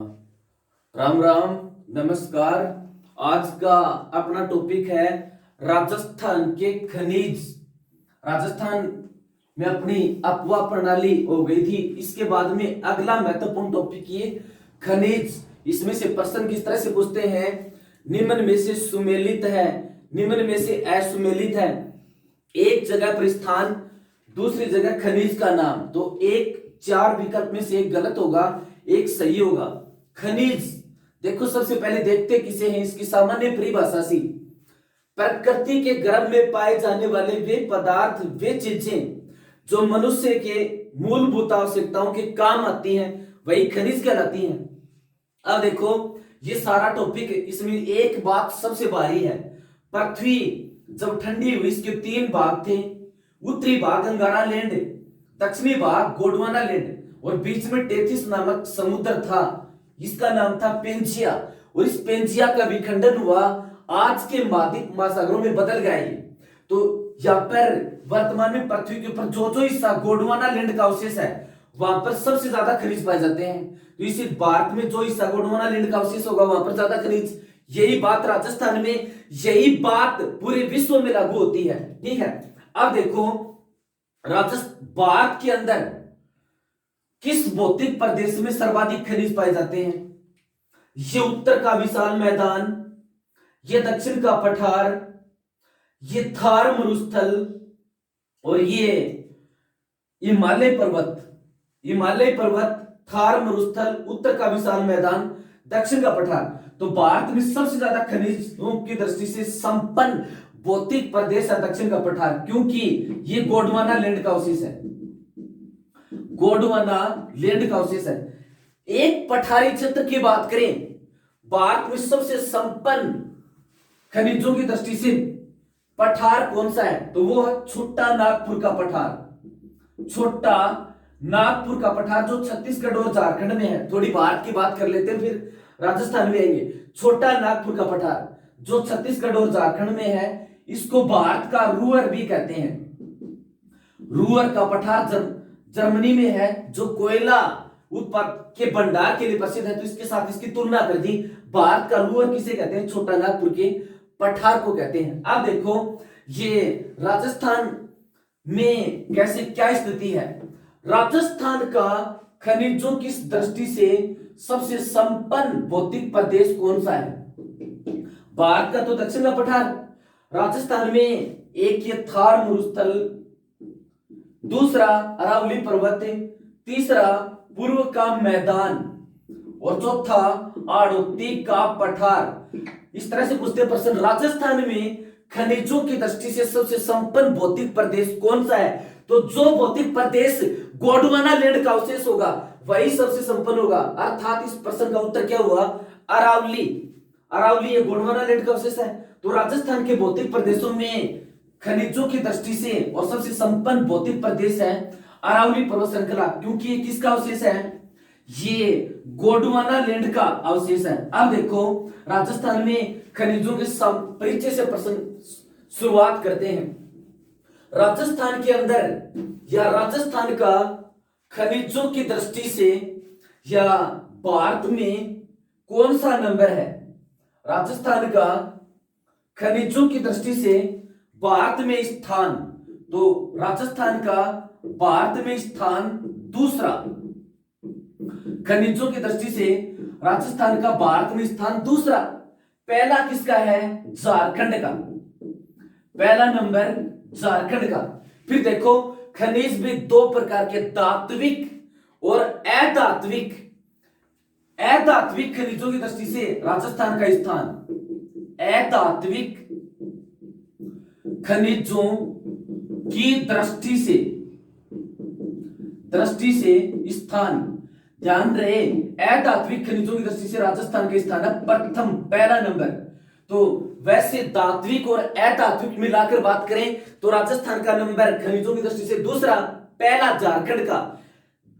राम राम, नमस्कार। आज का अपना टॉपिक है राजस्थान के खनिज। राजस्थान में अपनी अफवाह प्रणाली हो गई थी, इसके बाद में अगला महत्वपूर्ण टॉपिक ये खनिज। इसमें से प्रश्न किस तरह से पूछते हैं, निम्न में से सुमेलित है, निम्न में से असुमेलित है। एक जगह पर स्थान, दूसरी जगह खनिज का नाम, तो एक चार विकल्प में से एक गलत होगा, एक सही होगा। खनिज देखो, सबसे पहले देखते किसे हैं, इसकी सामान्य परिभाषा सी। प्रकृति के गर्भ में पाए जाने वाले वे पदार्थ, वे चीजें जो मनुष्य के मूलभूत आवश्यकताओं के काम आती हैं, वही खनिज कहलाती हैं। अब देखो, ये सारा टॉपिक, इसमें एक बात सबसे भारी है। पृथ्वी जब ठंडी हुई, इसके तीन भाग थे। उत्तरी भाग अंगारा लैंड, दक्षिणी भाग गोंडवाना लैंड, और बीच में टेथिस नामक समुद्र था, इसका नाम था पेंजिया। और इस पेंजिया का विखंडन हुआ, आज के महासागरों में बदल गया ये। तो यहाँ पर वर्तमान में पृथ्वी के ऊपर जो जो हिस्सा गोंडवाना लैंड का अवशेष है, वहां पर सबसे ज्यादा खनिज पाए जाते हैं। तो इसी भारत में जो हिस्सा गोंडवाना लैंड का अवशेष होगा, वहां पर ज्यादा खनिज। यही बात राजस्थान में, यही बात पूरे विश्व में लागू होती है। ठीक है, अब देखो, राजस्थान भारत के अंदर किस भौतिक प्रदेश में सर्वाधिक खनिज पाए जाते हैं? ये उत्तर का विशाल मैदान, ये दक्षिण का पठार, ये थार मरुस्थल, और ये हिमालय पर्वत। हिमालय पर्वत, थार मरुस्थल, उत्तर का विशाल मैदान, दक्षिण का पठार। तो भारत में सबसे ज्यादा खनिजों की दृष्टि से संपन्न भौतिक प्रदेश है दक्षिण का पठार, क्योंकि ये गोंडवाना लैंड का अवशेष है। गोंडवाना लैंड का अवशेष है। एक पठारी क्षेत्र की बात करें, भारत में सबसे संपन्न खनिजों की दृष्टि से पठार कौन सा है, तो वो है छोटा नागपुर का पठार। छोटा नागपुर का पठार जो छत्तीसगढ़ और झारखंड में है। थोड़ी भारत की बात कर लेते हैं, फिर राजस्थान में आएंगे। छोटा नागपुर का पठार जो छत्तीसगढ़ और झारखंड में है, इसको भारत का रूअर भी कहते हैं। रूअर का पठार जर्मनी में है, जो कोयला उत्पाद के भंडार के लिए प्रसिद्ध है। तो इसके साथ इसकी तुलना कर दी। भारत का रूअर किसे कहते हैं? छोटा नागपुर के पठार को कहते हैं। अब देखो, ये राजस्थान में कैसे क्या स्थिति है। राजस्थान का खनिजों की दृष्टि से सबसे संपन्न भौतिक प्रदेश कौन सा है? भारत का तो दक्षिण का पठार। राजस्थान में एक ये थार मरुस्थल, दूसरा अरावली पर्वत, तीसरा पूर्व का मैदान, और चौथा आड़ोती का पठार। इस तरह से पूछते प्रश्न, राजस्थान में खनिजों की दृष्टि से सबसे संपन्न भौतिक प्रदेश कौन सा है? तो जो भौतिक प्रदेश गोंडवाना लैंड का अवशेष होगा, वही सबसे संपन्न होगा। अर्थात इस प्रश्न का उत्तर क्या हुआ? अरावली। अरावली ये गोंडवाना लैंड का अवशेष है। तो राजस्थान के भौतिक प्रदेशों में खनिजों की दृष्टि से और सबसे संपन्न भौतिक प्रदेश है अरावली पर्वत श्रृंखला, क्योंकि ये किसका अवशेष है? ये गोंडवाना लैंड का अवशेष है। अब देखो, राजस्थान में खनिजों के परिचय से प्रश्न शुरुआत करते हैं। राजस्थान के अंदर या राजस्थान का खनिजों की दृष्टि से या भारत में कौन सा नंबर है? राजस्थान का खनिजों की दृष्टि से भारत में स्थान, तो राजस्थान का भारत में स्थान दूसरा। खनिजों की दृष्टि से राजस्थान का भारत में स्थान दूसरा। पहला किसका है? झारखंड का। पहला नंबर झारखंड का। फिर देखो, खनिज भी दो प्रकार के, धात्विक और अधात्विक। अधात्विक खनिजों की दृष्टि से राजस्थान का स्थान, अधात्विक खनिजों की दृष्टि से स्थान, ध्यान रहे, अधात्विक खनिजों की दृष्टि से राजस्थान का स्थान है प्रथम, पहला नंबर। तो वैसे धात्विक और अधात्विक मिलाकर बात करें तो राजस्थान का नंबर खनिजों की दृष्टि से दूसरा, पहला झारखंड का।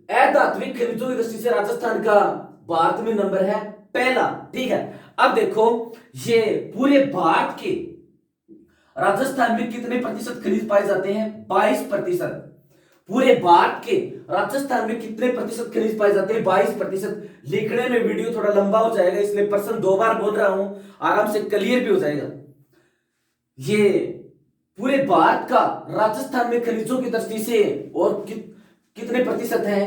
अधात्विक खनिजों की दृष्टि से राजस्थान का भारत में नंबर है पहला। ठीक है, अब देखो, ये पूरे भारत के राजस्थान में कितने प्रतिशत खनिज पाए जाते हैं? 22%। पूरे भारत के राजस्थान में कितने प्रतिशत खनिज पाए जाते हैं? 22%। लिखने में वीडियो थोड़ा लंबा हो जाएगा, इसलिए प्रश्न 2 बार बोल रहा हूं, आराम से क्लियर भी हो जाएगा। ये पूरे भारत का राजस्थान में खनिजों की दृष्टि से और कितने प्रतिशत है?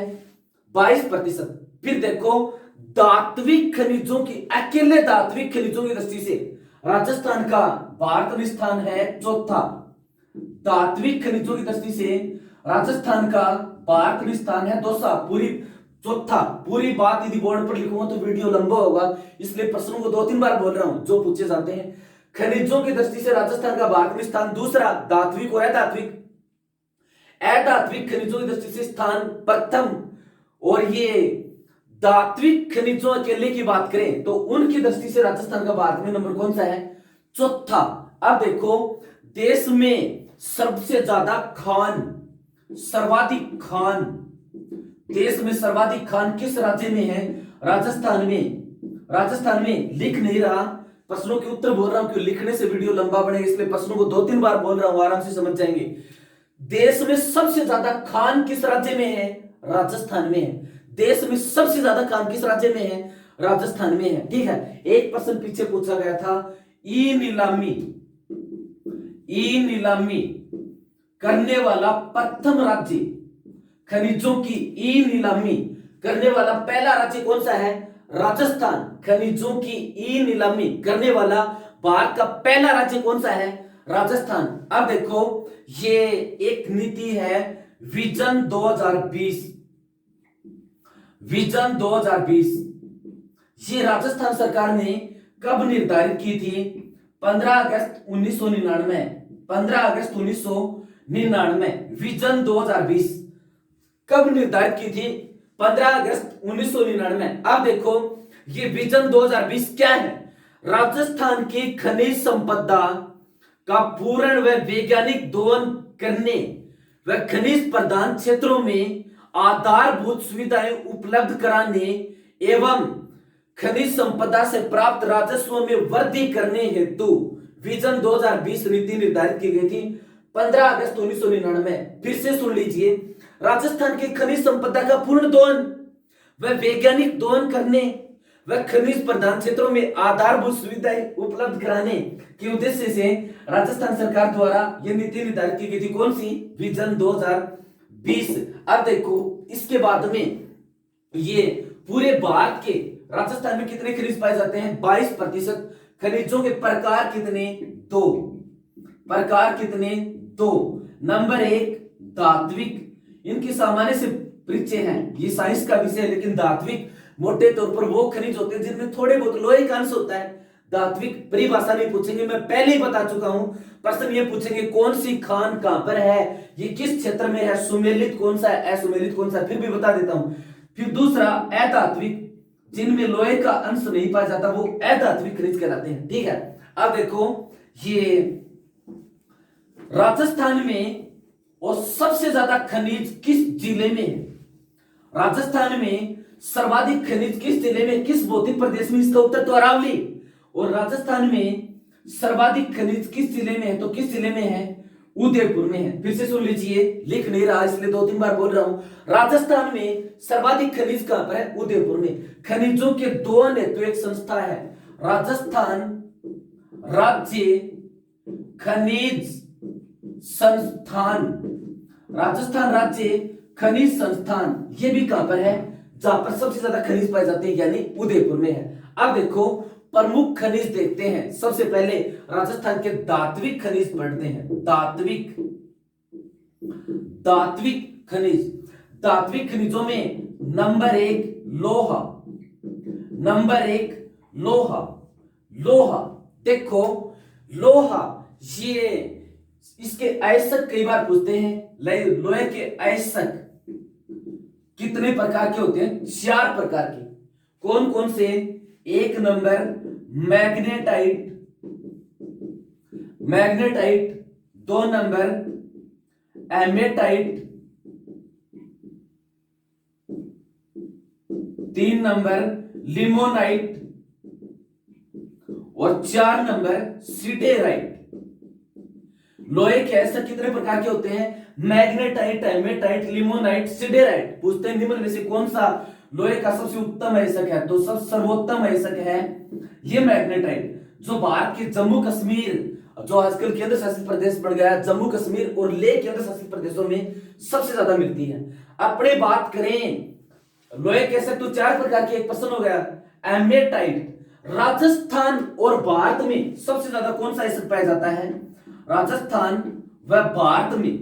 22%। फिर देखो धात्विक खनिजों की, अकेले धात्विक खनिजों की दृष्टि से राजस्थान का भारत में स्थान है चौथा। धात्विक खनिजों की दृष्टि से राजस्थान का भारत में स्थान है चौथा। पूरी बात यदि बोर्ड पर लिखूंगा तो वीडियो लंबा होगा, इसलिए प्रश्नों को 2-3 बार बोल रहा हूं जो पूछे जाते हैं। खनिजों की दृष्टि से राजस्थान का भारत में स्थान दूसरा, धात्विक और अधात्विक। अधात्विक खनिजों की दृष्टि से स्थान प्रथम, और ये धात्विक खनिजों अकेले की बात करें तो उनकी दृष्टि से राजस्थान का भारत में नंबर कौन सा है? चौथा। अब देखो देश में सबसे ज्यादा खान, सर्वाधिक खान, देश में सर्वाधिक खान किस राज्य में है? राजस्थान में। राजस्थान में लिख नहीं रहा, प्रश्नों के उत्तर बोल रहा हूं, क्यों लिखने से वीडियो लंबा बनेगा, इसलिए प्रश्नों को 2-3 बार बोल रहा हूं, आराम से समझ जाएंगे। देश में सबसे ज्यादा खान किस राज्य में है? राजस्थान में है। देश में सबसे ज्यादा खान किस राज्य में है? राजस्थान में है। ठीक है, एक प्रश्न पीछे पूछा गया था, ई नीलामी करने वाला प्रथम राज्य, खनिजों की ई नीलामी करने वाला पहला राज्य कौन सा है? राजस्थान। खनिजों की ई नीलामी करने वाला भारत का पहला राज्य कौन सा है? राजस्थान। अब देखो ये एक नीति है विजन 2020। विजन 2020 ये राजस्थान सरकार ने कब निर्धारित की थी? 15 अगस्त 1999। 15 अगस्त 1999 विजन 2020 कब निर्धारित की थी? 15 अगस्त 1999। अब देखो ये विजन 2020 क्या है? राजस्थान की खनिज संपदा का पूर्ण व वैज्ञानिक दोहन करने व खनिज प्रधान क्षेत्रों में आधारभूत सुविधाएं उपलब्ध कराने एवं खनिज संपदा से प्राप्त राजस्व में वृद्धि करने हेतु विजन 2020 नीति निर्धारित की गई थी 15 अगस्त 1999। फिर से सुन लीजिए, राजस्थान की खनिज संपदा का पूर्ण दोहन व वैज्ञानिक दोहन करने व खनिज प्रधान क्षेत्रों में आधारभूत सुविधाएं उपलब्ध कराने के उद्देश्य से राजस्थान सरकार द्वारा यह नीति निर्धारित की गई थी। कौन सी? विजन 2020। अब देखो इसके बाद में ये पूरे भारत के राजस्थान में कितने खनिज पाए जाते हैं? 22%। खनिजों के प्रकार कितने? 2 प्रकार कितने? 2। नंबर 1 धात्विक, इनकी सामान्य से परिचय है, ये साइंस का विषय है, लेकिन धात्विक मोटे तौर पर वो खनिज होते हैं जिनमें थोड़े बहुत लोहे का अंश होता है। धात्विक परिभाषा नहीं पूछेंगे, मैं पहले ही बता चुका हूं। प्रश्न ये पूछेंगे कौन सी खान कहां पर है, ये किस क्षेत्र में है, सुमेलित कौन सा है, असुमेलित कौन सा है, फिर भी बता देता हूं। फिर दूसरा अधात्विक, जिनमें लोहे का अंश नहीं पाया जाता वो अधात्विक खनिज कहलाते हैं। ठीक है, अब देखो ये राजस्थान में और सबसे ज्यादा खनिज किस जिले में है? राजस्थान में सर्वाधिक खनिज किस जिले में, किस भौतिक प्रदेश में? इसका उत्तर तो अरावली। और राजस्थान में सर्वाधिक खनिज किस जिले में है? तो किस जिले में है? उदयपुर में है। फिर से सुन लीजिए, लिख नहीं रहा इसलिए 2-3 बार बोल रहा हूं। राजस्थान में सर्वाधिक खनिज कहां पर है? उदयपुर में। खनिजों के दोहन हेतु एक संस्था है, राजस्थान राज्य खनिज संस्थान। राजस्थान राज्य खनिज संस्थान, ये भी कहां पर है? जहां पर सबसे ज्यादा खनिज पाए जाते हैं, यानी उदयपुर में है। अब देखो प्रमुख खनिज देखते हैं। सबसे पहले राजस्थान के धात्विक खनिज पढ़ते हैं। धात्विक खनिज, धात्विक खनिजों में नंबर 1 लोहा। नंबर 1 लोहा। लोहा देखो, लोहा ये इसके अयस्क कई बार पूछते हैं। लोहे के अयस्क कितने प्रकार के होते हैं? 4 प्रकार के। कौन कौन से? 1 number magnetite, 2 number hematite, 3 number limonite और 4 नंबर सिटेराइट। लोहे के ऐसे कितने प्रकार के होते हैं? Magnetite, hematite, limonite, siderite. पूछते हैं निम्न में से कौन सा लोहे का सबसे उत्तम अयस्क है? तो सब सर्वोत्तम अयस्क है ये मैग्नेटाइट, जो भारत के जम्मू कश्मीर, जो आजकल केंद्र शासित प्रदेश बन गया है, जम्मू कश्मीर और लेह केंद्र शासित प्रदेशों में सबसे ज्यादा मिलती है। अपने बात करें लोहे के ऐसे तो चार प्रकार के, एक प्रश्न हो गया एमेटाइट। राजस्थान और भारत में सबसे ज्यादा कौन सा अयस्क पाया जाता है? राजस्थान व भारत में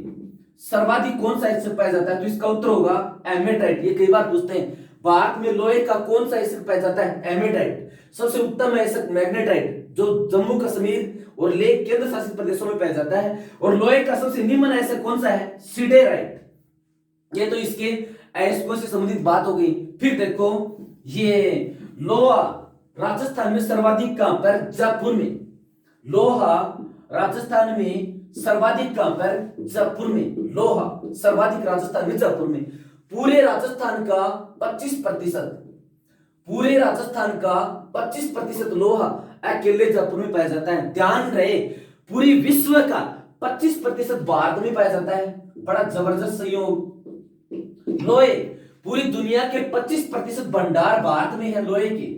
सर्वाधिक कौन सा अयस्क पाया जाता है? तो इसका उत्तर होगा एमेटाइट। ये कई बार पूछते हैं, भारत में लोहे का कौन सा अयस्क पाया जाता है? एमेटाइट। सबसे उत्तम अयस्क मैग्नेटाइट, जो जम्मू कश्मीर और लेह केंद्र शासित प्रदेशों में पाया जाता है। और लोहे का सबसे निम्न अयस्क कौन सा है? सिडेराइट। ये तो इसके अयस्कों से संबंधित बात हो गई। फिर देखो ये लोहा राजस्थान में सर्वाधिक कहां पर? जयपुर में। लोहा राजस्थान में सर्वाधिक कहां पर? जयपुर में। लोहा सर्वाधिक राजस्थान में जयपुर में। पूरे राजस्थान का 25%, पूरे राजस्थान का 25% लोहा अकेले जयपुर में पाया जाता है। ध्यान रहे पूरी विश्व का 25% भारत में पाया जाता है। बड़ा जबरदस्त संयोग। लोहे पूरी दुनिया के 25% भंडार भारत में है लोहे की,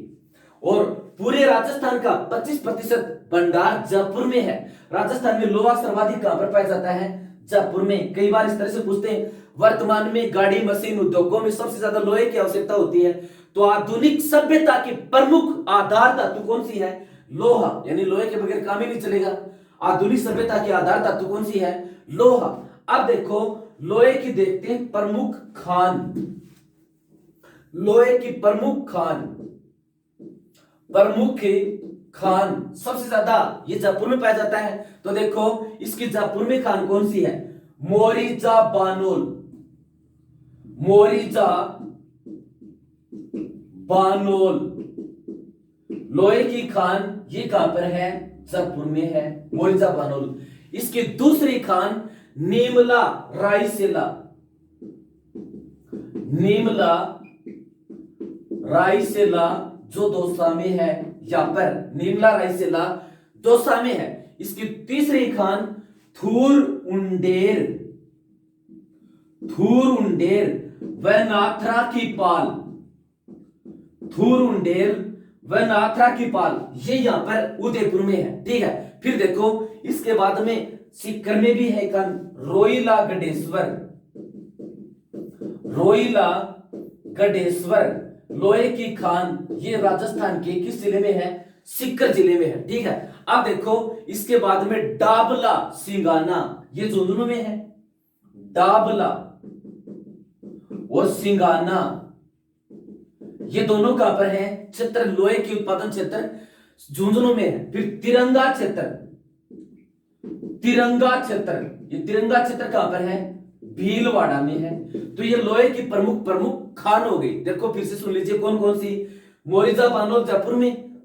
और पूरे राजस्थान का 25% भंडार जयपुर में है। राजस्थान में लोहा सर्वाधिक कहां पर पाया जाता है? जयपुर में। कई बार इस तरह से पूछते हैं, वर्तमान में गाड़ी मशीन उद्योगों में सबसे ज्यादा लोहे की आवश्यकता होती है, तो आधुनिक सभ्यता की प्रमुख आधार धातु कौन सी है? लोहा। यानी लोहे के बगैर काम ही नहीं चलेगा। आधुनिक सभ्यता की आधार धातु कौन सी है? लोहा। अब देखो लोहे की देखते हैं प्रमुख खान। लोहे की प्रमुख खान, प्रमुख खान सबसे ज्यादा ये जयपुर में पाया जाता है। तो देखो इसकी जयपुर में खान कौन सी है? मोरिजा बानोल। मोरिजा बानोल लोहे की खान ये कहां पर है? जयपुर में है, मोरिजा बानोल। इसकी दूसरी खान नीमला रायसेला। नीमला रायसेला जो दौसा में है, यहां पर नीमला रायसेला दौसा में है। इसकी तीसरी खान थूर उंडेर। थूर उंडेर व नाथरा की पाल। थूर उंडेर व नाथरा की पाल ये यहां पर उदयपुर में है। ठीक है। फिर देखो इसके बाद में सीकर में भी है खान रोइला गढ़ेश्वर। रोइला गढ़ेश्वर लोहे की खान ये राजस्थान के किस जिले में है? सीकर जिले में है। ठीक है। अब देखो इसके बाद में डाबला सिंगाना ये झुंझुनू में है। डाबला और सिंगाना ये दोनों कहां पर है? क्षेत्र लोहे की उत्पादन क्षेत्र झुंझुनू में है। फिर तिरंगा क्षेत्र, तिरंगा क्षेत्र ये तिरंगा क्षेत्र कहां पर है? भीलवाड़ा में है। तो ये लोहे की प्रमुख खान हो गई। देखो फिर से सुन लीजिए कौन कौन सी? मोरिजा बानोल जयपुर में,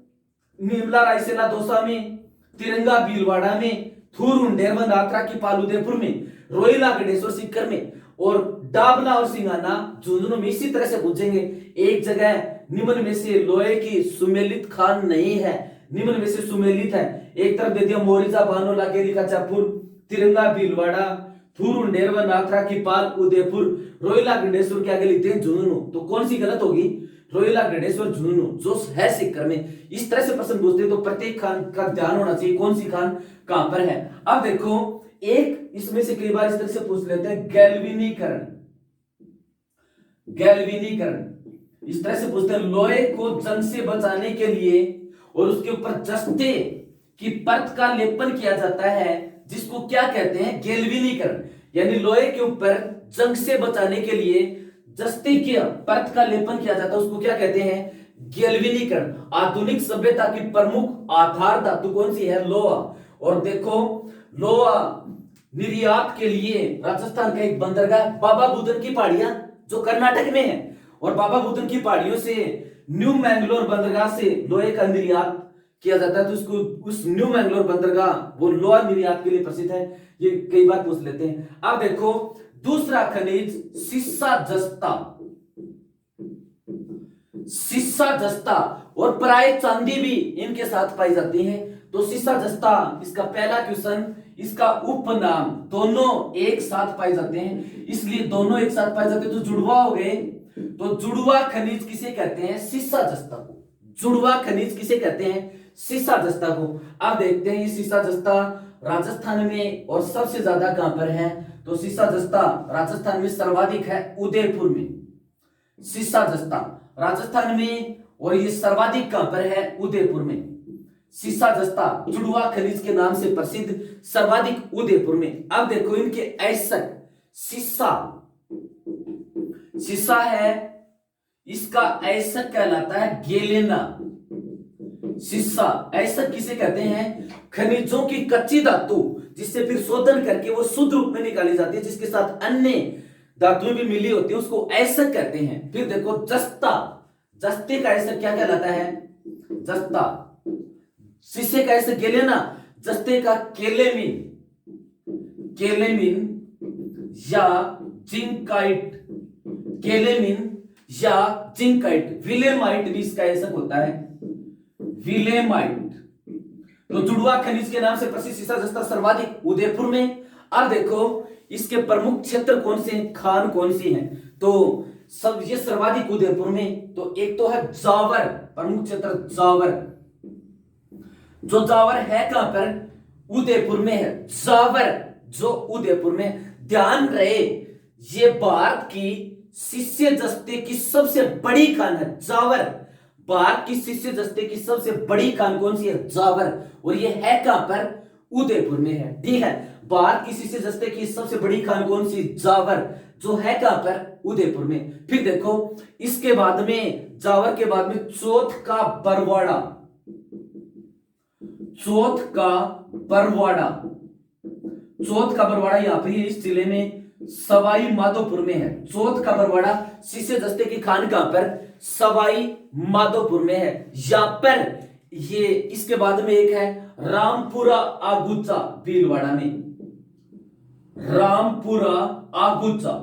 नीमला रायसेला दौसा में, तिरंगा भीलवाड़ा में, थूर उंडेर व नाथरा की पाल उदयपुर में, रोइला गढ़ेश्वर सीकर में, और डाबला और सिंगाना झुंझुनू में। इसी तरह से पूछेंगे एक जगह निम्न में से लोहे की सुमेलित खान नहीं है, निम्न में से सुमेलित है। एक तरफ दे दिया मोरिजा बानोल आगे लिखा जयपुर, तिरंगा भीलवाड़ा, थूर उंडेर व नाथरा की पाल उदयपुर, रोइला गढ़ेश्वर के आगे लिखते हैं झुंझुनू। तो कौन सी गलत होगी? रोइला गढ़ेश्वर झुंझुनू जो है सीकर में। इस तरह से प्रश्न पूछते हैं तो प्रत्येक खान का ध्यान होना चाहिए कौन सी खान कहां पर है। अब देखो एक इसमें से कई बार इस तरह से पूछ लेते हैं गैल्वेनीकरण। गैल्वेनीकरण इस तरह से पूछते हैं लोहे को जंग से बचाने के लिए और उसके ऊपर जस्ते की परत का लेपन किया जाता है, जिसको क्या कहते हैं? गैल्वेनीकरण। यानी लोहे के ऊपर जंग से बचाने के लिए जस्ते की परत का लेपन किया जाता है, उसको क्या कहते हैं? गैल्वेनीकरण। आधुनिक सभ्यता की प्रमुख आधार धातु कौन सी है? लोहा। और देखो लोहा निर्यात के लिए राजस्थान का एक बंदरगाह बाबा बुदन की पहाड़ियां जो कर्नाटक में है, और बाबा बुदन की पहाड़ियों से न्यू मैंगलोर बंदरगाह से लोहे का निर्यात किया जाता है। तो उसको उस न्यू मैंगलोर बंदरगाह वो लोहा निर्यात के लिए प्रसिद्ध है। ये कई बार पूछ लेते हैं। अब देखो दूसरा खनिज सीसा जस्ता। सीसा सीसा जस्ता और प्राय चांदी भी इनके साथ पाई जाती है। तो सीसा जस्ता इसका पहला क्वेश्चन, इसका उपनाम दोनों एक साथ पाए जाते हैं, इसलिए दोनों एक साथ पाए जाते हैं तो जुड़वा हो गए। तो जुड़वा खनिज किसे कहते हैं? सीसा जस्ता को। जुड़वा खनिज किसे कहते हैं? सीसा जस्ता को। अब देखते हैं ये सीसा जस्ता राजस्थान में और सबसे ज्यादा कहां पर है? तो सीसा जस्ता राजस्थान में सर्वाधिक है उदयपुर में। सीसा जस्ता राजस्थान में और ये सर्वाधिक कहां पर है? उदयपुर में। सीसा जस्ता जुड़वा खनिज के नाम से प्रसिद्ध, सर्वाधिक उदयपुर में। अब देखो इनके ऐसक सीसा, सीसा है, इसका ऐसक कहलाता है गेलेना। सीसा ऐसक किसे कहते हैं? खनिजों की कच्ची धातु जिससे फिर शोधन करके वो शुद्ध रूप में निकाली जाती है, जिसके साथ अन्य धातुएं भी मिली होती है, उसको ऐसक कहते हैं। फिर देखो जस्ता, जस्ते का ऐसक क्या कहलाता है? जस्ता। शीशे का ऐसक गेलेना, जस्ते का केलेमिन, केलेमिन या जिंकाइट, केलेमिन या जिंकाइट। विलेमाइट भी इसका ऐसक होता है, विलेमाइट। तो जुड़वा खनिज के नाम से प्रसिद्ध सीसा जस्ता सर्वाधिक उदयपुर में। अब देखो इसके प्रमुख क्षेत्र कौन से हैं, खान कौन सी हैं? तो सब ये सर्वाधिक उदयपुर में। तो एक तो है जावर, प्रमुख क्षेत्र जावर। जो जावर है कहां पर? उदयपुर में है। जावर जो उदयपुर में। ध्यान रहे ये भारत की शिष्य जस्ते की सबसे बड़ी खान है, जावर। भारत की शिष्य जस्ते की सबसे बड़ी खान कौन सी है? जावर। और ये है कहां पर? उदयपुर में है। ठीक है, भारत की शिष्य जस्ते की सबसे बड़ी खान कौन सी? जावर, जो है कहां पर? उदयपुर में। फिर देखो इसके बाद में, जावर के बाद में चौथ का बरवाड़ा, चौथ का बरवाड़ा, चौथ का बरवाड़ा यहां पर इस जिले में सवाई माधोपुर में है। चौथ का बरवाड़ा शिष्य दस्ते की खान कहां पर? सवाई माधोपुर में है। यहां पर ये इसके बाद में एक है रामपुरा आगुचा भीलवाड़ा में, रामपुरा आगुचा,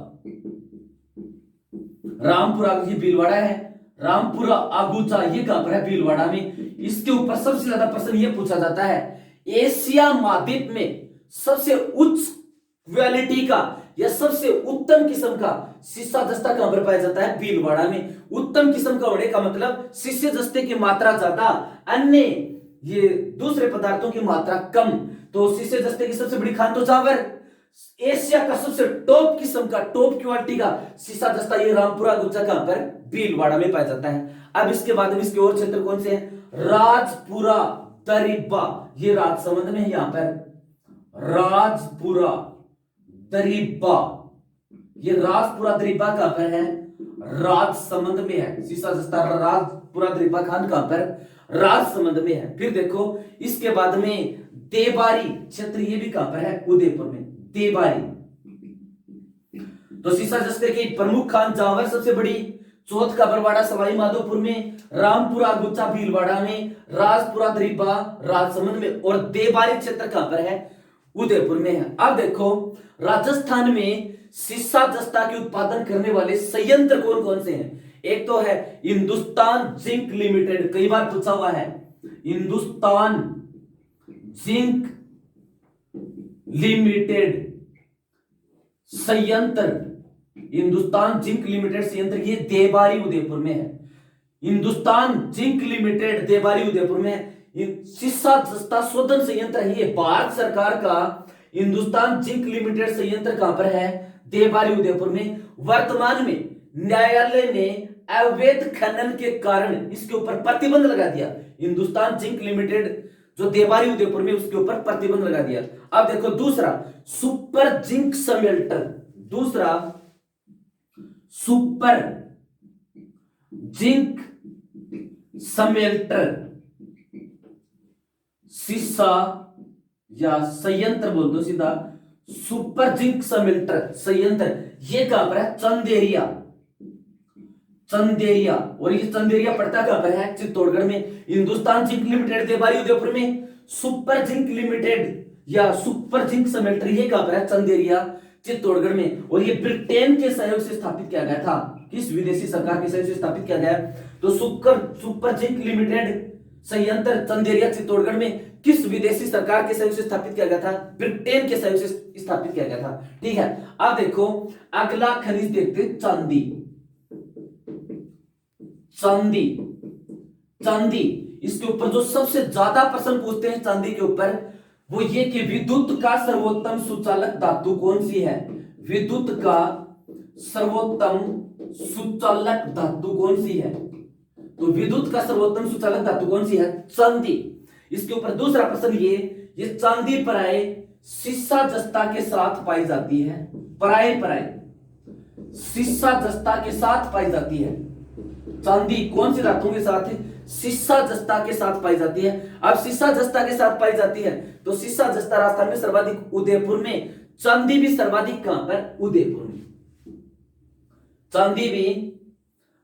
रामपुरा ये भीलवाड़ा है, रामपुरा आगुचा ये कहां पर है? भीलवाड़ा में। इसके ऊपर सबसे ज्यादा प्रश्न ये पूछा जाता है, एशिया महाद्वीप में सबसे उच्च क्वालिटी का या सबसे उत्तम किस्म का सीसा जस्ता कहां पर पाया जाता है? भीलवाड़ा में। उत्तम किस्म का होने का मतलब शिष्य जस्ते की मात्रा ज्यादा, अन्य ये दूसरे पदार्थों की मात्रा कम। तो शिष्य जस्ते की सबसे बड़ी खान तो जावर। एशिया का सबसे टॉप किस्म का, टॉप क्वालिटी का सीसा जस्ता ये रामपुरा गुच्चा कहां पर? भीलवाड़ा में पाया जाता है। अब इसके बाद में इसके और क्षेत्र कौन से हैं? राजपुरा दरिब्बा, ये राजसमंद में है। यहां पर राजपुरा दरिब्बा, ये राजपुरा दरिब्बा कहां पर है? राजसमंद में है। सीसा जस्ता राजपुरा दरिब्बा खान कहां पर? राजसमंद में है। फिर देखो इसके बाद में देबारी क्षेत्र, ये भी कहां पर है? उदयपुर में, देबारी। तो सीसा जस्ते की प्रमुख खान जावर सबसे बड़ी, चौथ का बरवाड़ा सवाई माधोपुर में, रामपुरा गुच्चा भीलवाड़ा में, राजपुरा दरिब्बा राजसमंद में, और देबारी क्षेत्र कहां पर है? उदयपुर में है। अब देखो राजस्थान में सीसा जस्ता के उत्पादन करने वाले संयंत्र कौन कौन से हैं? एक तो है हिंदुस्तान जिंक लिमिटेड, कई बार पूछा हुआ है, हिंदुस्तान जिंक लिमिटेड संयंत्र, हिंदुस्तान जिंक लिमिटेड संयंत्र ये देबारी उदयपुर में है। हिंदुस्तान जिंक लिमिटेड देबारी उदयपुर में है। सीसा जस्ता शोधन संयंत्र है ये भारत सरकार का। हिंदुस्तान जिंक लिमिटेड संयंत्र कहां पर है? देबारी उदयपुर में। वर्तमान में न्यायालय ने अवैध खनन के कारण इसके ऊपर प्रतिबंध लगा दिया। हिंदुस्तान जिंक लिमिटेड जो देबारी उदयपुर में, उसके ऊपर प्रतिबंध लगा दिया। अब देखो दूसरा सुपर जिंक समेल्टर, दूसरा सुपर जिंक समेल्टर, सीसा या संयंत्र बोल दो सीधा, सुपर जिंक समेल्टर संयंत्र ये कहां पर है? चंदेरिया, चंदेरिया। और ये चंदेरिया पड़ता कहां पर है? चित्तौड़गढ़ में। हिंदुस्तान जिंक लिमिटेड देबारी उदयपुर में, सुपर जिंक लिमिटेड या सुपर जिंक समेल्टर ये कहां पर है? चंदेरिया, चित्तौड़गढ़ में। और ये ब्रिटेन के सहयोग से स्थापित किया गया था। किस विदेशी सरकार के सहयोग से स्थापित किया गया? तो सुपर जिंक लिमिटेड संयंत्र चंदेरिया चित्तौड़गढ़ में किस विदेशी सरकार के सहयोग से स्थापित किया गया था? ब्रिटेन के सहयोग से स्थापित किया गया था। ठीक है, अब देखो अगला खनिज देखते हैं, चांदी। चांदी, चांदी, इसके ऊपर जो सबसे ज्यादा प्रश्न पूछते हैं चांदी के ऊपर वो ये कि विद्युत का सर्वोत्तम सुचालक धातु कौन सी है? विद्युत का सर्वोत्तम सुचालक धातु कौन सी है? तो विद्युत का सर्वोत्तम सुचालक धातु कौन सी है? चांदी। इसके ऊपर दूसरा प्रश्न ये चांदी पराय सीसा जस्ता के साथ पाई जाती है। पराय सीसा जस्ता के साथ पाई जाती है। चांदी कौन सी धातुओं के साथ है? सीसा जस्ता के साथ पाई जाती है। अब सीसा जस्ता के साथ पाई जाती है तो सीसा जस्ता राजस्थान में सर्वाधिक उदयपुर में, चांदी भी सर्वाधिक कहां पर? उदयपुर में। चांदी भी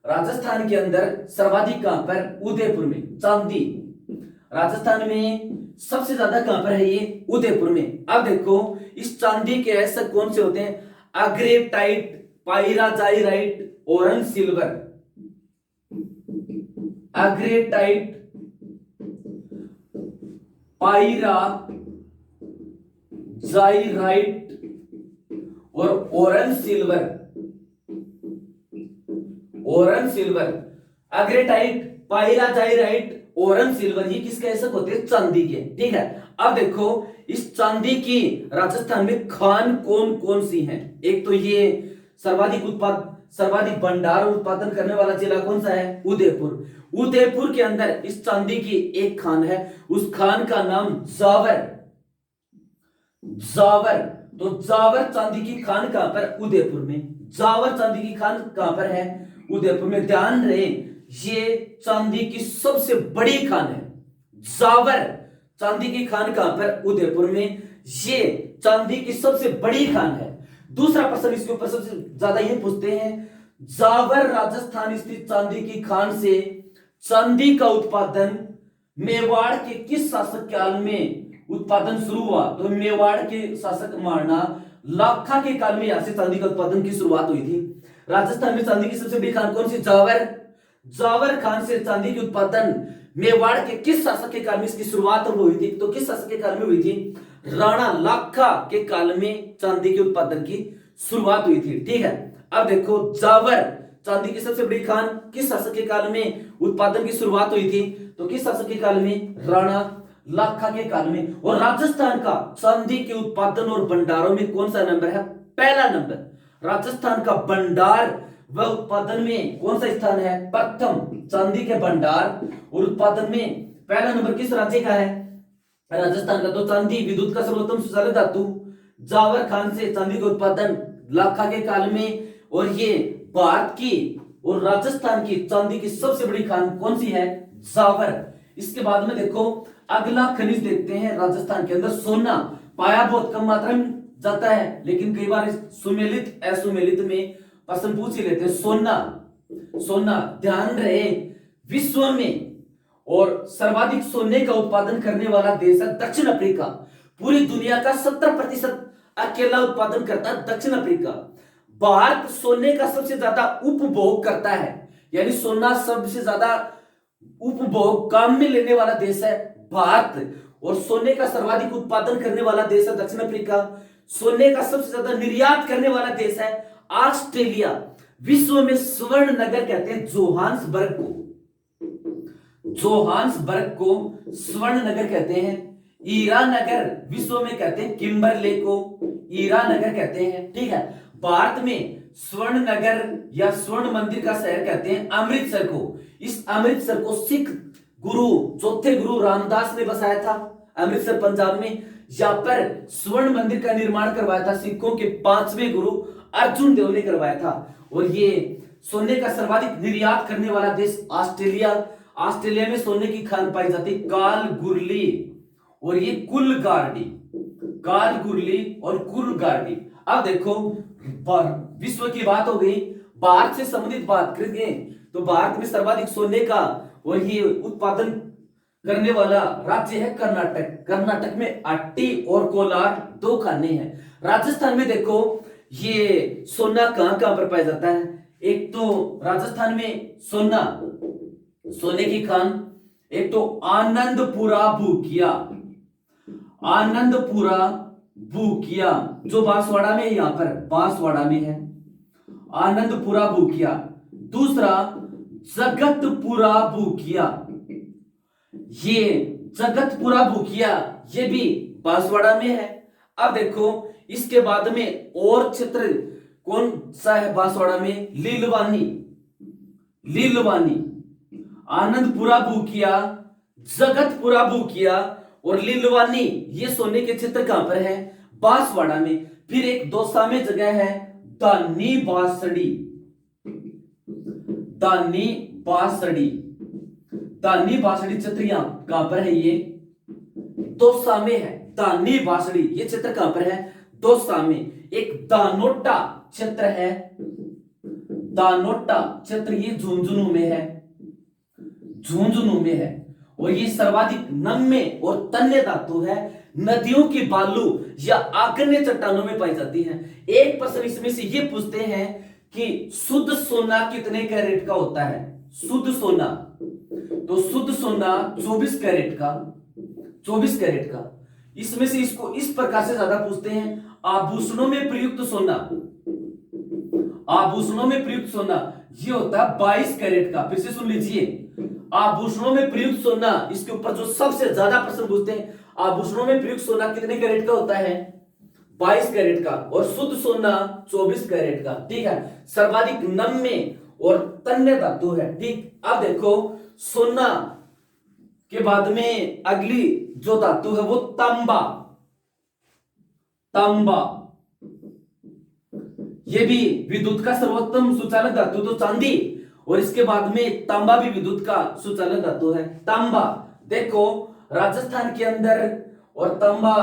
राजस्थान के अंदर सर्वाधिक कहां पर? उदयपुर में। चांदी राजस्थान में सबसे ज्यादा कहां पर है? ये उदयपुर में। अब देखो इस चांदी के ऐसे कौन से होते हैं? अग्रेटाइट, पायराजाइराइट, ओरन सिल्वर। अग्रेटाइट, पायराजाइराइट और Oran silver. Oran silver, अग्रेटाइट, पायराजाइराइट, Oran silver, ये किसके ऐसक होते हैं? चांदी के। ठीक है, अब देखो इस चांदी की राजस्थान में खान कौन कौन सी हैं? एक तो ये सर्वाधिक भंडार और उत्पादन करने वाला जिला कौन सा है? उदयपुर। उदयपुर के अंदर इस चांदी की एक खान है, उस खान का नाम जावर। जावर, तो जावर चांदी की खान कहां पर? उदयपुर में। जावर चांदी की खान कहां पर है? उदयपुर में। ध्यान रहे ये चांदी की सबसे बड़ी खान है। जावर चांदी की खान कहां पर? उदयपुर में। ये चांदी की सबसे बड़ी खान है। दूसरा प्रश्न इसके ऊपर सबसे ज्यादा ये पूछते हैं, जावर राजस्थान स्थित चांदी की खान से चांदी का उत्पादन मेवाड़ के किस शासक काल में उत्पादन शुरू हुआ? तो मेवाड़ के शासक महाराणा लाखा के काल में यहां से चांदी का उत्पादन की शुरुआत हुई थी। राजस्थान में चांदी की सबसे बड़ी खान कौन सी? जावर। जावर खान से चांदी की उत्पादन मेवाड़ के किस शासक के काल में इसकी शुरुआत हुई थी? तो किस शासक के काल में हुई थी? राणा लाखा के काल में चांदी के उत्पादन की शुरुआत हुई थी। ठीक है, अब देखो जावर चांदी की सबसे बड़ी खान किस शासक के काल में उत्पादन की शुरुआत हुई थी? तो किस शासक के काल में? राणा लाखा के काल में। और राजस्थान का चांदी के उत्पादन और भंडारों में कौन सा नंबर है? पहला नंबर। राजस्थान का भंडार व उत्पादन में कौन सा स्थान है? प्रथम। चांदी के भंडार और उत्पादन में पहला नंबर किस राज्य का है? राजस्थान का। तो चांदी विद्युत का सर्वोत्तम सुचालक धातु, जावर खान से चांदी का उत्पादन लाखा के काल में, और ये भारत की और राजस्थान की चांदी की सबसे बड़ी खान कौन सी है? जावर। इसके बाद में देखो अगला खनिज देखते हैं, राजस्थान के अंदर सोना पाया बहुत कम मात्रा में जाता है, लेकिन कई बार सुमेलित असुमेलित में प्रश्न पूछ ही लेते हैं। सोना, सोना ध्यान रहे विश्व में और सर्वाधिक सोने का उत्पादन करने वाला देश है दक्षिण अफ्रीका। पूरी दुनिया का 70% अकेला उत्पादन करता है दक्षिण अफ्रीका। भारत सोने का सबसे ज्यादा उपभोग करता है, यानी सोना सबसे ज्यादा उपभोग काम में लेने वाला देश है भारत, और सोने का सर्वाधिक उत्पादन करने वाला देश है दक्षिण अफ्रीका। सोने का सबसे ज्यादा निर्यात करने वाला देश है ऑस्ट्रेलिया। विश्व में स्वर्ण नगर कहते हैं जोहान्सबर्ग को, जोहान्सबर्ग को स्वर्ण नगर कहते हैं। ईरा नगर विश्व में कहते हैं किम्बरले को ईरा नगर कहते हैं। ठीक है, भारत में स्वर्ण नगर या स्वर्ण मंदिर का शहर कहते हैं अमृतसर को। इस अमृतसर को सिख गुरु चौथे गुरु रामदास ने बसाया था, अमृतसर पंजाब में। यहाँ पर स्वर्ण मंदिर का निर्माण करवाया था सिखों के 5वें गुरु अर्जुन देव ने करवाया था। और ये सोने का सर्वाधिक निर्यात करने वाला देश ऑस्ट्रेलिया। ऑस्ट्रेलिया में सोने की खान पाई जाती कालगुरली और ये कुलगार्डी, कालगुरली और कुलगार्डी। अब देखो विश्व की बात हो गई, भारत से संबंधित बात करेंगे तो भारत में सर्वाधिक सोने का और ये उत्पादन करने वाला राज्य है कर्नाटक। कर्नाटक में अट्टी और कोलार 2 खाने हैं। राजस्थान में देखो ये सोना कहां कहां पर पाया जाता है। एक तो राजस्थान में सोना सोने की खान, एक तो आनंदपुरा भूकिया, आनंदपुरा भूकिया जो बांसवाड़ा में है, यहां पर बांसवाड़ा में है आनंदपुरा भूकिया। दूसरा जगतपुरा भूकिया, ये जगतपुरा भूकिया ये भी बांसवाड़ा में है। अब देखो इसके बाद में और क्षेत्र कौन सा है बांसवाड़ा में, लीलवानी, लीलवानी, आनंदपुरा भूकिया, जगतपुरा भूकिया और लीलवानी, ये सोने के क्षेत्र कहां पर है, बांसवाड़ा में। फिर एक दौसा में जगह है दानी बांसड़ी, दानी बांसड़ी, दानी बांसड़ी क्षेत्र यहां कहां पर है, ये दौसा में है। दानी बांसड़ी ये क्षेत्र कहां पर है, दौसा में। एक दानोटा क्षेत्र है, दानोटा क्षेत्र ये झुंझुनू में है, झुंझुनू में है। और ये सर्वाधिक नम्य और तन्य धातु है, नदियों की बालू या आग्नेय चट्टानों में पाई जाती है। एक प्रश्न इसमें से ये पूछते हैं कि शुद्ध सोना कितने कैरेट का होता है, शुद्ध सोना, तो शुद्ध सोना 24 कैरेट का, 24 कैरेट का। इसमें से इसको इस प्रकार से ज्यादा पूछते हैं, आभूषणों में प्रयुक्त सोना, आभूषणों में प्रयुक्त सोना ये होता है 22 कैरेट का। फिर से सुन लीजिए, आभूषणों में प्रयुक्त सोना, इसके ऊपर जो सबसे ज्यादा प्रश्न पूछते हैं, आभूषणों में प्रयुक्त सोना कितने कैरेट का होता है, 22 कैरेट का, और शुद्ध सोना 24 कैरेट का। ठीक है, सर्वाधिक नम्य और तन्य धातु है। ठीक, अब देखो सोना के बाद में अगली जो धातु है वो तांबा, तांबा ये भी विद्युत का सर्वोत्तम सुचालक धातु तो चांदी, और इसके बाद में तांबा भी विद्युत का सुचालक धातु है। तांबा देखो राजस्थान के अंदर, और तांबा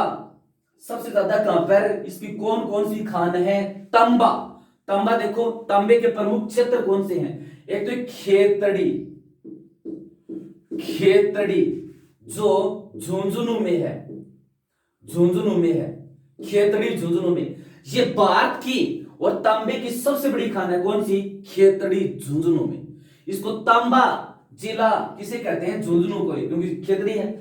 सबसे ज्यादा कहां पर, इसकी कौन कौन सी खान है, तांबा, तांबा देखो तांबे के प्रमुख क्षेत्र कौन से हैं, एक तो खेतड़ी, खेतड़ी जो झुंझुनू में है, झुंझुनू में है, खेतड़ी झुंझुनू में। ये भारत की और तांबे की सबसे बड़ी खान है, कौन सी, खेतड़ी झुंझुनू में। इसको तांबा जिला किसे कहते हैं, झुंझुनू को, क्योंकि खेतड़ी है।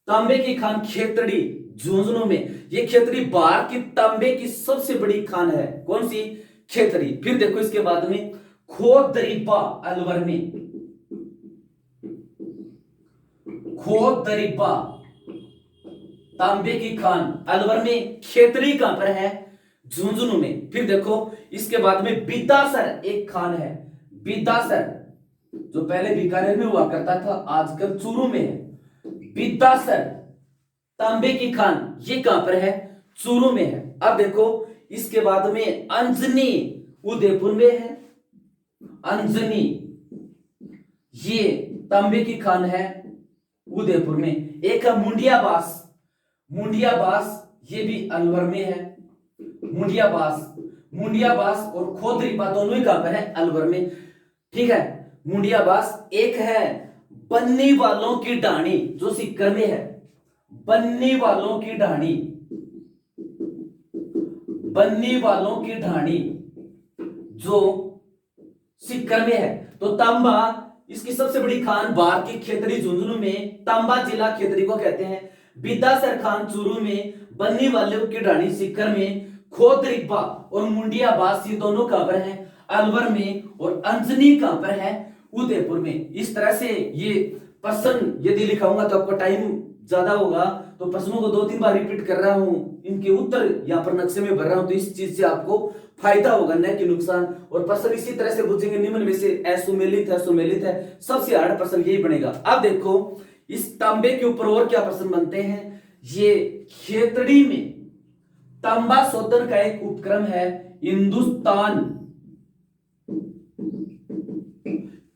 तांबे की खान खेतड़ी झुंझुनू में, ये खेतड़ी भारत की तांबे की सबसे बड़ी खान है, कौन सी, खेतड़ी। फिर देखो इसके बाद में खोदरीबा अलवर में, खोदरीबा तांबे की खान अलवर में, खेतड़ी कहां पर है, झुंझुनू में। फिर देखो इसके बाद में बिदासर एक खान है, बिदासर जो पहले बीकानेर में हुआ करता था, आजकल चूरू में है। बिदासर तांबे की खान ये कहां पर है, चूरू में है। अब देखो इसके बाद में अंजनी उदयपुर में है, अंजनी ये तांबे की खान है उदयपुर में। एक है मुंडियाबास, मुंडियाबास ये भी अलवर में है, मुंडियाबास, मुंडियाबास और खोदरीबा दोनों ही कहां पर है, अलवर में। ठीक है, मुंडियाबास। एक है बन्नी वालों की ढाणी जो सीकर में है, बन्नी वालों की ढाणी, बन्नी वालों की ढाणी जो सीकर में है। तो तांबा इसकी सबसे बड़ी खान भारत की खेतड़ी झुंझुनू में, तांबा जिला खेतड़ी को कहते हैं। बिदासर खान चूरू में, बन्नी वालों की ढाणी सीकर में, खोदरीबा और मुंडियाबास ये दोनों कहां पर है, अलवर में, और अंजनी कहां पर है, उदयपुर में। इस तरह से ये प्रश्न यदि लिखाऊंगा तो आपको टाइम ज्यादा होगा, तो प्रश्नों को 2-3 बार रिपीट कर रहा हूं, इनके उत्तर यहां पर नक्शे में भर रहा हूं, तो इस चीज से आपको फायदा होगा, न कि नुकसान। और प्रश्न इसी तरह से पूछेंगे, निम्न में से असुमेलित है, सुमेलित है, सबसे हार्ड प्रश्न यही बनेगा। अब देखो इस तांबे के ऊपर और क्या प्रश्न बनते हैं, ये खेतड़ी में तांबा शोधन का एक उपक्रम है हिंदुस्तान,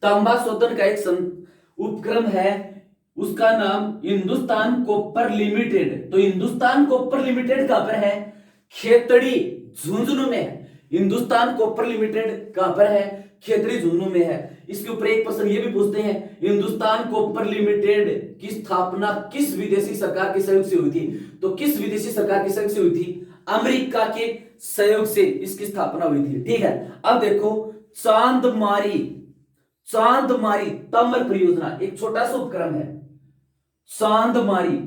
तांबा शोधन का एक उपक्रम है, उसका नाम हिंदुस्तान कॉपर लिमिटेड। तो हिंदुस्तान कॉपर लिमिटेड कहां पर है, खेतड़ी झुंझुनू में है। हिंदुस्तान कॉपर लिमिटेड कहां पर है, खेतड़ी झुंझुनू में है। इसके ऊपर एक प्रश्न ये भी पूछते हैं, हिंदुस्तान कॉपर लिमिटेड की स्थापना किस विदेशी सरकार के सहयोग से हुई थी। तो किस विदेशी सरकार के सहयोग से हुई थी, अमेरिका के सहयोग से इसकी स्थापना हुई थी। ठीक है, अब देखो चांदमारी, चांदमारी ताम्र परियोजना एक छोटा सा उपक्रम है। चांदमारी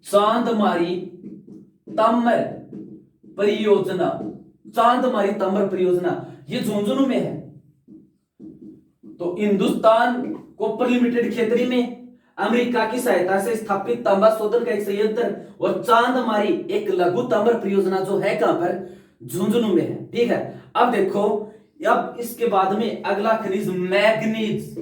चांदमारी ताम्र परियोजना, चांदमारी ताम्र परियोजना ये झुंझुनू में है। तो हिंदुस्तान कॉपर लिमिटेड खेतरी में अमेरिका की सहायता से स्थापित तांबा शोधन का एक संयंत्र और चांदमारी एक लघु ताम्र परियोजना जो है कहां पर, झुंझुनू में है। ठीक है, अब देखो, अब इसके बाद में अगला खनिज मैग्नीज,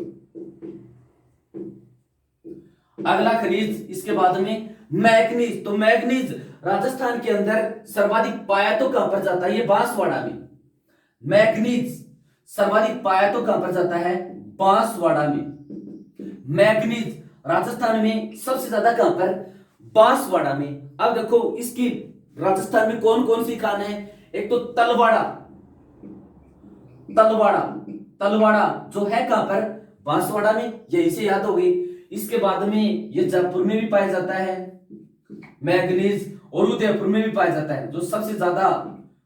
अगला खनिज इसके बाद में मैग्नीज। तो मैग्नीज राजस्थान के अंदर सर्वाधिक पाया तो कहां पर जाता है, ये बांसवाड़ा में। मैग्नीज सर्वाधिक पाया तो कहां पर जाता है, बांसवाड़ा में। मैग्नीज राजस्थान में सबसे ज्यादा कहां पर, बांसवाड़ा में। अब देखो इसकी राजस्थान में कौन कौन सी खान है, एक तो तलवाड़ा, तलवाड़ा तलवाड़ा जो है कहां पर, बांसवाड़ा में, यही से याद हो गई। इसके बाद में ये जयपुर में भी पाया जाता है मैग्नीज, और उदयपुर में भी पाया जाता है, जो सबसे ज्यादा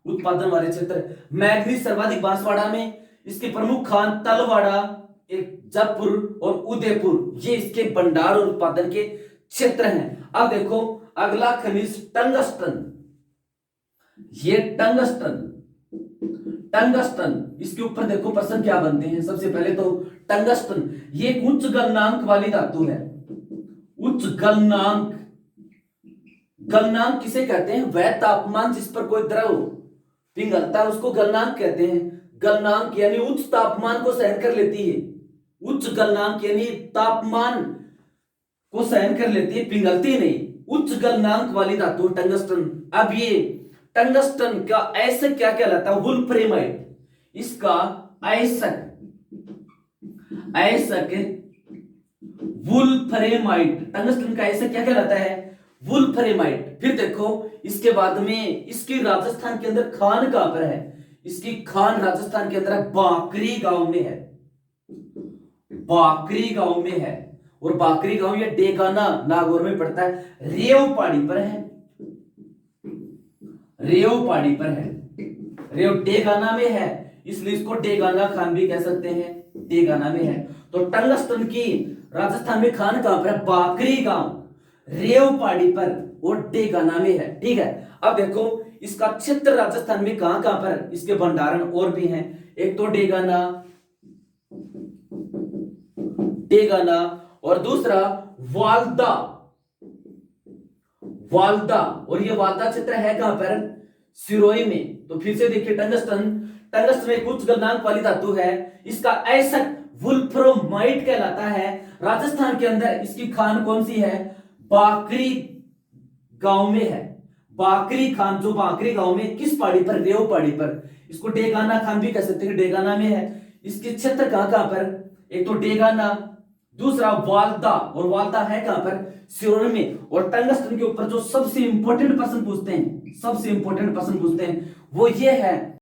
उत्पादन वाले क्षेत्र। मैग्नीज सर्वाधिक बांसवाड़ा में, इसके प्रमुख खान तलवाड़ा, एक जयपुर और उदयपुर, ये इसके भंडार और उत्पादन के क्षेत्र हैं। अब देखो अगला खनिज टंगस्टन, ये टंगस्टन, टंगस्टन इसके ऊपर देखो प्रश्न क्या बनते हैं। सबसे पहले तो टंगस्टन ये एक उच्च गलनांक वाली धातु है। उच्च गलनांक, गलनांक किसे कहते हैं, वह तापमान जिस पर कोई द्रव पिघलता है उसको गलनांक कहते हैं। गलनांक यानी उच्च तापमान को सहन कर लेती है, उच्च गलनांक यानी तापमान को सहन कर लेती है, पिघलती नहीं, उच्च गलनांक वाली धातु टंगस्टन। अब ये टंगस्टन का अयस्क क्या कहलाता है, वुल्फ्रेमाइट। इसका अयस्क, अयस्क वुल्फ्रेमाइट, टंगस्टन का अयस्क क्या कहलाता है, वुल्फ्रेमाइट। फिर देखो इसके बाद में इसकी राजस्थान के अंदर खान कहां पर है, इसकी खान राजस्थान के अंदर बाकरी गांव में है, बाकरी गांव में है। और बाकरी गांव ये डेगाना नागौर में पड़ता है, रेव पहाड़ी पर है, रेव पहाड़ी पर है, रेव डेगाना में है, इसलिए इसको डेगाना खान भी कह सकते हैं, डेगाना में है। तो टंगस्टन की राजस्थान में खान कहां पर है, बाकरी गांव, रेव पहाड़ी पर और डेगाना में है। ठीक है, अब देखो इसका क्षेत्र राजस्थान में कहां कहां पर इसके भंडारण और भी हैं, एक तो डेगाना, डेगाना, और दूसरा वाल्दा, वाल्दा, और ये वाल्दा क्षेत्र है कहां पर, सिरोही में। तो फिर से देखिए टंगस्टन, टंगस्टन एक उच्च गलनांक वाली धातु है, इसका अयस्क वुल्फ्रोमाइट कहलाता है। राजस्थान के अंदर इसकी खान कौन सी है, बाकरी गांव में है, बाकरी खान, जो बाकरी गांव में किस पहाड़ी पर, रेव पहाड़ी पर। इसको डेगाना खान भी कह सकते हैं, डेगाना में है। इसके क्षेत्र कहां कहां पर, एक तो डेगाना, दूसरा वाल्दा, और वाल्दा है कहां पर, सिरोही में। और टंगस्टन के ऊपर जो सबसे इंपॉर्टेंट प्रश्न पूछते हैं, सबसे इंपॉर्टेंट प्रश्न पूछते हैं वो ये है